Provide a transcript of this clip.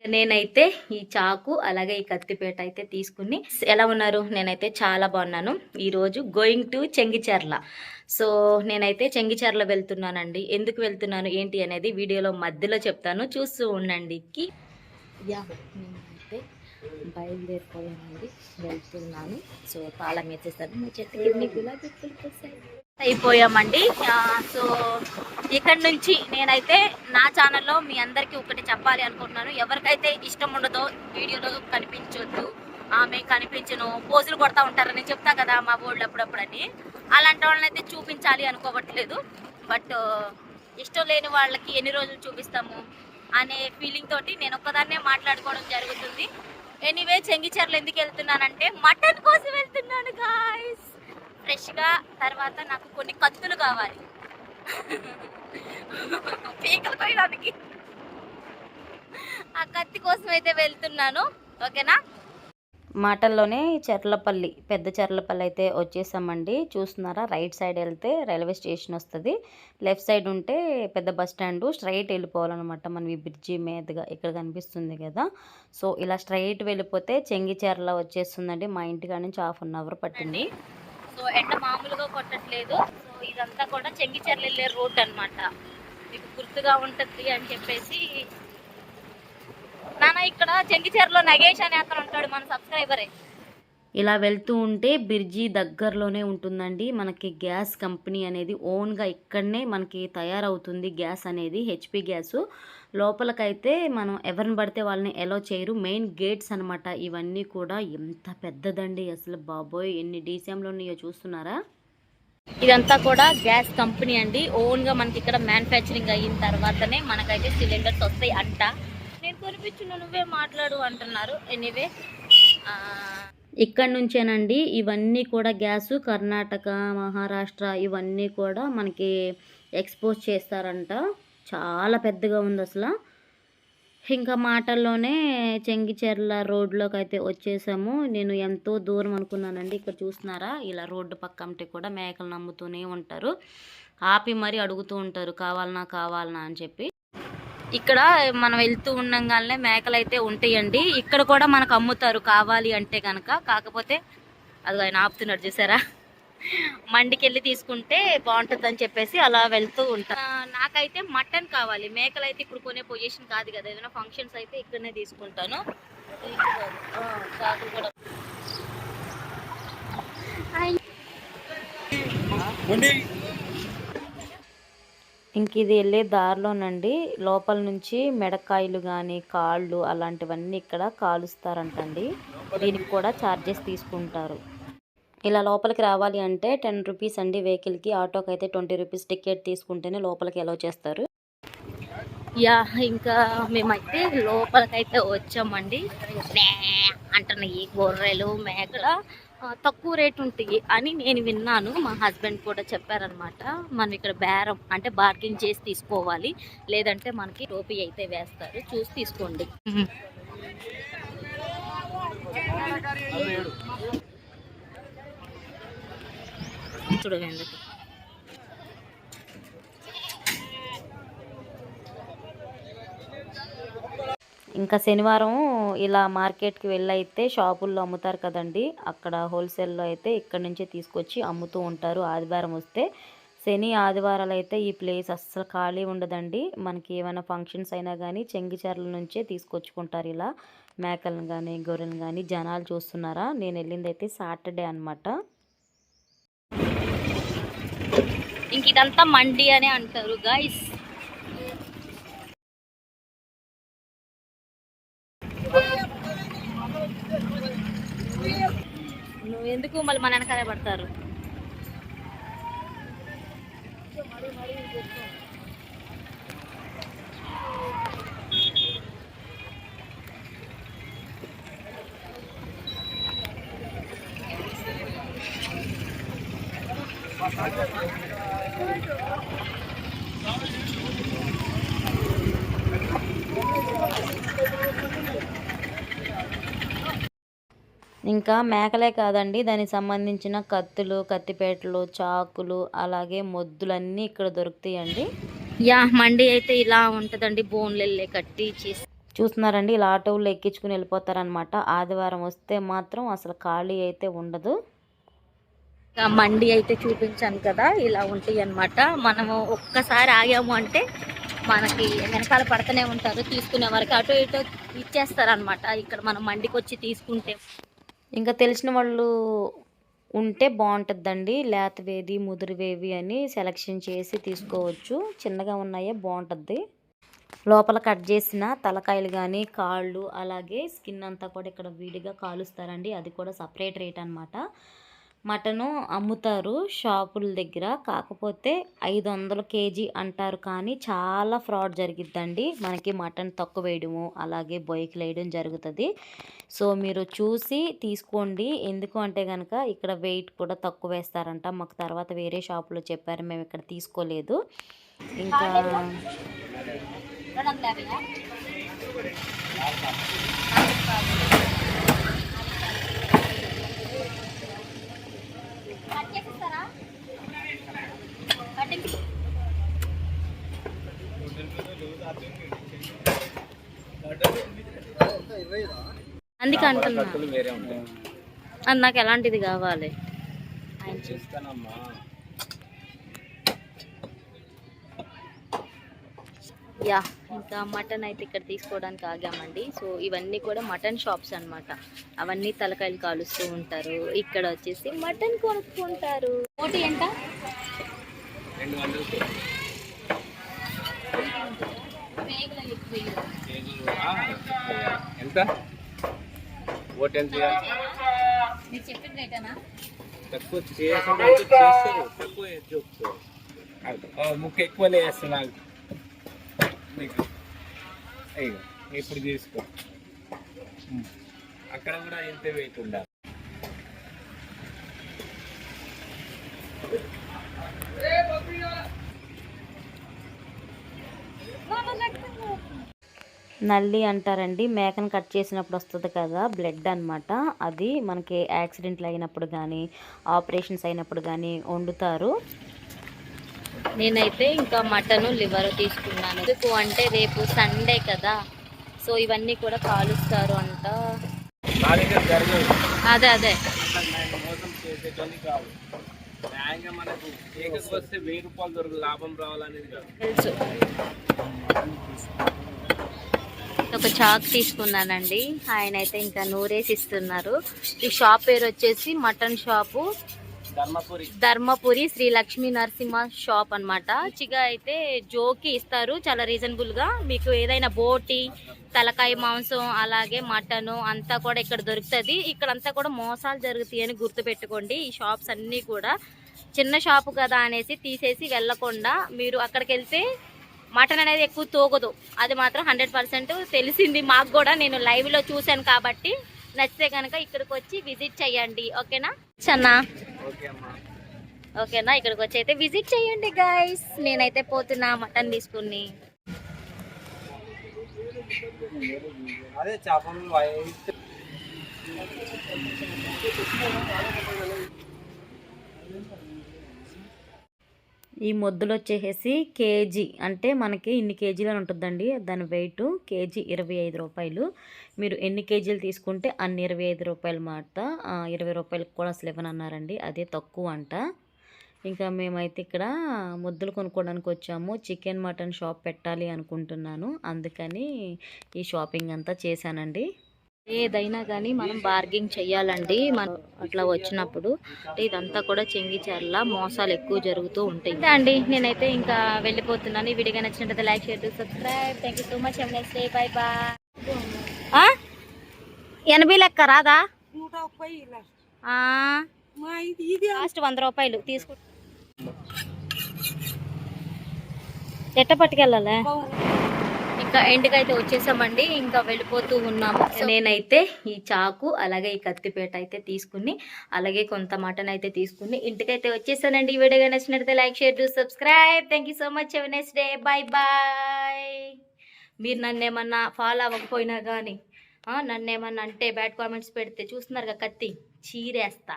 నేనైతే ఈ చాకు అలాగే ఈ కత్తిపేట అయితే తీసుకుని ఎలా ఉన్నారు? నేనైతే చాలా బాగున్నాను. ఈరోజు గోయింగ్ టు చెంగిచెర్ల. సో నేనైతే చెంగిచెర్ల వెళ్తున్నానండి. ఎందుకు వెళ్తున్నాను ఏంటి అనేది వీడియోలో మధ్యలో చెప్తాను, చూస్తూ ఉండండి. నేనైతే బయలుదేరిపోయానండి, వెళ్తున్నాను. సో తాళం వేసేస్తాను. మా చెట్టుకి ఎన్ని గులాబీ పూలు పూసాయి. అయిపోయామండి. సో ఇక్కడ నుంచి నేనైతే నా ఛానల్లో మీ అందరికీ ఒకటి చెప్పాలి అనుకుంటున్నాను. ఎవరికైతే ఇష్టం ఉండదో వీడియోలో కనిపించొద్దు, ఆమె కనిపించను, పోజులు కొడతా ఉంటారని నేను చెప్తా కదా మా బోర్డు అప్పుడప్పుడు అని. అలాంటి వాళ్ళని అయితే చూపించాలి అనుకోవట్లేదు. బట్ ఇష్టం లేని వాళ్ళకి ఎన్ని రోజులు చూపిస్తాము అనే ఫీలింగ్ తోటి నేను ఒక్కదాన్నే మాట్లాడుకోవడం జరుగుతుంది. ఎనీవే చెంగిచెర్ల ఎందుకు వెళ్తున్నానంటే మటన్ కోసం వెళ్తున్నాను గాయ్స్. ఫ్రెష్గా. తర్వాత నాకు కొన్ని కత్తులు కావాలి పీకలు కోయడానికి. ఆ కత్తి కోసం అయితే వెళ్తున్నాను. ఓకేనా? మాటల్లోనే చెర్లపల్లి, పెద్ద చెర్లపల్లి అయితే వచ్చేసామండి. చూస్తున్నారా? రైట్ సైడ్ వెళ్తే రైల్వే స్టేషన్ వస్తుంది, లెఫ్ట్ సైడ్ ఉంటే పెద్ద బస్ స్టాండ్. స్ట్రైట్ వెళ్ళిపోవాలన్నమాట మనం ఈ బ్రిడ్జి మీదుగా. ఇక్కడ కనిపిస్తుంది కదా. సో ఇలా స్ట్రైట్ వెళ్ళిపోతే చెంగిచెర్ల వచ్చేస్తుందండి. మా ఇంటికాడ నుంచి 1/2 అవర్ పట్టింది. సో ఎండ మామూలుగా కొట్టట్లేదు. సో ఇదంతా కూడా చెంగిచెర్ల వెళ్ళే రోడ్ అనమాట. మీకు గుర్తుగా ఉంటుంది అని చెప్పేసి. నాన్న ఇక్కడ చెంగిచెర్లో నగేష్ అనే అతను ఉంటాడు, మన సబ్స్క్రైబరే. ఇలా వెళ్తూ ఉంటే బ్రిడ్జి దగ్గరలోనే ఉంటుందండి. మనకి గ్యాస్ కంపెనీ అనేది ఓన్గా ఇక్కడనే మనకి తయారవుతుంది గ్యాస్ అనేది, హెచ్పి గ్యాసు. లోపలికైతే మనం ఎవరిని పడితే వాళ్ళని ఎలో చేయరు. మెయిన్ గేట్స్ అనమాట ఇవన్నీ కూడా. ఎంత పెద్దదండి అసలు, బాబోయ్ ఎన్ని డీసీఎంలు ఉన్నాయో చూస్తున్నారా? ఇదంతా కూడా గ్యాస్ కంపెనీ అండి. ఓన్గా మనకి ఇక్కడ మ్యానుఫ్యాక్చరింగ్ అయిన తర్వాతనే మనకైతే సిలిండర్స్ వస్తాయి అంట. నేను కొనిపించిన నువ్వే మాట్లాడు అంటున్నారు. ఎనీవే ఇక్కడ నుంచేనండి ఇవన్నీ కూడా గ్యాసు కర్ణాటక, మహారాష్ట్ర ఇవన్నీ కూడా మనకి ఎక్స్పోర్ట్ చేస్తారంట. చాలా పెద్దగా ఉంది అసలు. ఇంకా మాటల్లోనే చెంగిచెర్ల రోడ్లోకి అయితే వచ్చేసాము. నేను ఎంతో దూరం అనుకున్నానండి. ఇక్కడ చూస్తున్నారా? ఇలా రోడ్డు పక్కంటే కూడా మేకలు నమ్ముతూనే ఉంటారు. ఆపి మరీ అడుగుతూ ఉంటారు కావాలనా కావాలనా అని చెప్పి. ఇక్కడ మనం వెళ్తూ ఉండగానే మేకలు అయితే ఉంటాయండి. ఇక్కడ కూడా మనకు అమ్ముతారు కావాలి అంటే కనుక. కాకపోతే అది ఆయన ఆపుతున్నాడు చూసారా? మండికి వెళ్ళి తీసుకుంటే బాగుంటుంది అని చెప్పేసి అలా వెళ్తూ ఉంటా. నాకైతే మటన్ కావాలి. మేకలు అయితే ఇప్పుడు కొనే పొజిషన్ కాదు కదా. ఏదైనా ఫంక్షన్స్ అయితే ఇక్కడనే తీసుకుంటాను. ఇంక ఇది వెళ్ళే దారిలోనండి లోపల నుంచి మెడకాయలు కానీ కాళ్ళు అలాంటివన్నీ ఇక్కడ కాలుస్తారంటండి. దీనికి కూడా ఛార్జెస్ తీసుకుంటారు. ఇలా లోపలికి రావాలి అంటే 10 రూపీస్ అండి వెహికల్కి. ఆటోకి అయితే 20 రూపీస్ టికెట్ తీసుకుంటేనే లోపలికి అలౌ చేస్తారు. ఇంకా మేమైతే లోపలికైతే వచ్చామండి. అంటున్నాయి గొర్రెలు మేకల తక్కువ రేటు ఉంటాయి అని నేను విన్నాను. మా హస్బెండ్ కూడా చెప్పారనమాట. మనం ఇక్కడ బేరం అంటే బార్గెన్ చేసి తీసుకోవాలి, లేదంటే మనకి టోపీ అయితే వేస్తారు. చూసి తీసుకోండి. చూడండి. ఇంకా శనివారం ఇలా మార్కెట్కి వెళ్ళి అయితే షాపుల్లో అమ్ముతారు కదండి, అక్కడ హోల్సేల్లో అయితే ఇక్కడ నుంచే తీసుకొచ్చి అమ్ముతూ ఉంటారు. ఆదివారం వస్తే శని ఆదివారాలు అయితే ఈ ప్లేస్ అస్సలు ఖాళీ ఉండదండి. మనకి ఏమైనా ఫంక్షన్స్ అయినా కానీ చెంగిచెర్ల నుంచే తీసుకొచ్చుకుంటారు ఇలా మేకలను కానీ గొర్రెలను కానీ. జనాలు చూస్తున్నారా? నేను వెళ్ళింది అయితే సాటర్డే అనమాట. ఇంక ఇదంతా మండి అని అంటారు గాయస్. నువ్వు ఎందుకు మళ్ళీ మన వెనకాలే పడతారు? ఇంకా మేకలే కాదండి, దానికి సంబంధించిన కత్తులు, కత్తిపేటలు, చాకులు, అలాగే మొద్దులన్నీ ఇక్కడ దొరుకుతాయండి. మండి అయితే ఇలా ఉంటుందండి. బోన్లు వెళ్ళే కట్టి చేసి చూస్తున్నారండి, ఇలా ఆటోలు ఎక్కించుకుని వెళ్ళిపోతారనమాట. ఆదివారం వస్తే మాత్రం అసలు ఖాళీ అయితే ఉండదు. మండి అయితే చూపించాను కదా, ఇలా ఉంటాయి అన్నమాట. మనము ఒక్కసారి ఆగాము అంటే మనకి వెనకాల పడుతూనే ఉంటారు, తీసుకునే వరకు అటు ఇటు ఇచ్చేస్తారనమాట. ఇక్కడ మనం మండికి వచ్చి తీసుకుంటే ఇంకా తెలిసిన వాళ్ళు ఉంటే బాగుంటుందండి. లేతవేది ముదురువేవి అని సెలెక్షన్ చేసి తీసుకోవచ్చు. చిన్నగా ఉన్నాయే బాగుంటుంది. లోపల కట్ చేసిన తలకాయలు కానీ కాళ్ళు అలాగే స్కిన్ అంతా కూడా ఇక్కడ విడిగా కాలుస్తారండి. అది కూడా సపరేట్ రేట్ అనమాట. మటను అమ్ముతారు షాపుల దగ్గర, కాకపోతే 500 కేజీ అంటారు, కానీ చాలా ఫ్రాడ్ జరిగిద్దండి. మనకి మటన్ తక్కువ వేయడము అలాగే బొయ్యకి వేయడం జరుగుతుంది. సో మీరు చూసి తీసుకోండి. ఎందుకు అంటే కనుక ఇక్కడ వెయిట్ కూడా తక్కువ వేస్తారంట. మాకు తర్వాత వేరే షాపులో చెప్పారు, మేము ఇక్కడ తీసుకోలేదు. ఇంకా అందుకే అంటున్నా, అది నాకు ఎలాంటిది కావాలి. యా, ఇంకా మటన్ అయితే ఇక్కడ తీసుకోవడానికి ఆగామండి. సో ఇవన్నీ కూడా మటన్ షాప్స్ అన్నమాట. అవన్నీ తలకాయలు కాలుస్తూ ఉంటారు. ఇక్కడ వచ్చేసి మటన్ కొనుక్కుంటారు. పోటీ ఎంత? మీరు చెప్పిన రేటేనా? ముక్క ఎక్కువ వేస్తున్నా ఇప్పుడు తీసుకో. అక్కడ కూడా ఎంత వెయిట్ ఉండాలి. నల్లి అంటారండి, మేకను కట్ చేసినప్పుడు వస్తుంది కదా బ్లడ్ అనమాట. అది మనకి యాక్సిడెంట్లు అయినప్పుడు కానీ ఆపరేషన్స్ అయినప్పుడు కానీ వండుతారు. నేనైతే ఇంకా మటను లివర్ తీసుకున్నాను. ఎందుకు అంటే రేపు సండే కదా, సో ఇవన్నీ కూడా కాలుస్తారు అంట. అదే అదే తెలుసు. ఒక చాక్ తీసుకున్నానండి. ఆయన అయితే ఇంకా నూరేసి ఇస్తున్నారు. ఈ షాప్ పేరు వచ్చేసి mutton shop Dharmapuri Sri Lakshmi Narasimha shop అనమాట. చిగా అయితే జోకి ఇస్తారు చాలా రీజనబుల్ గా. మీకు ఏదైనా బోటి తలకాయ మాంసం అలాగే మటను అంతా కూడా ఇక్కడ దొరుకుతుంది. ఇక్కడంతా కూడా మోసాలు జరుగుతాయి అని గుర్తుపెట్టుకోండి. ఈ షాప్స్ అన్నీ కూడా చిన్న షాపు కదా అనేసి తీసేసి వెళ్ళకుండా మీరు అక్కడికి వెళ్తే మటన్ అనేది ఎక్కువ తోగదు, అది మాత్రం 100% తెలిసింది మాకు కూడా. నేను లైవ్ లో చూశాను కాబట్టి నచ్చితే కనుక ఇక్కడికి వచ్చి విజిట్ చేయండి. ఓకేనా చన్నా? ఓకేనా, ఇక్కడికి వచ్చి అయితే విజిట్ చేయండి గైస్. నేనైతే పోతున్నా మటన్ తీసుకుని. ఈ మొద్దులు వచ్చేసి కేజీ అంటే మనకి ఇన్ని కేజీలు ఉంటుందండి. దాని వెయిట్ కేజీ 25 రూపాయలు. మీరు ఎన్ని కేజీలు తీసుకుంటే అన్ని 25 రూపాయలు మాట. 20 రూపాయలకు కూడా అసలు ఇవ్వనన్నారండి, అదే తక్కువ అంట. ఇంకా మేమైతే ఇక్కడ ముద్దలు కొనుక్కోవడానికి వచ్చాము. చికెన్ మటన్ షాప్ పెట్టాలి అనుకుంటున్నాను, అందుకని ఈ షాపింగ్ అంతా చేశానండి. ఏదైనా కానీ మనం బార్గింగ్ చెయ్యాలండి మనం అట్లా వచ్చినప్పుడు. ఇదంతా కూడా చెంగిచెర్ల, మోసాలు ఎక్కువ జరుగుతూ ఉంటాయి అండి. నేనైతే ఇంకా వెళ్ళిపోతున్నాను. ఈ వీడియో నచ్చినట్లయితే like, share, subscribe. Thank you so much. Have a nice day. Bye bye. 80 లెక్క రాదా? లాస్ట్ 100 రూపాయలు తీసుకు ఎట్ట పట్టుకెళ్ళాలే. ఇంకా ఎండ్కి అయితే వచ్చేసామండి, ఇంకా వెళ్ళిపోతూ ఉన్నాము. నేనైతే ఈ చాకు అలాగే ఈ కత్తిపేట అయితే తీసుకుని అలాగే కొంత మటన్ అయితే తీసుకుని ఇంటికైతే వచ్చేసానండి. ఈ వీడియో నచ్చినట్లయితే like, share, subscribe. Thank you so much. Have a nice day. Bye bye. మీరు నన్ను ఏమన్నా ఫాలో అవ్వకపోయినా కానీ నన్ను ఏమన్నా అంటే బ్యాడ్ కామెంట్స్ పెడితే చూస్తున్నారు కదా కత్తి చీరేస్తా.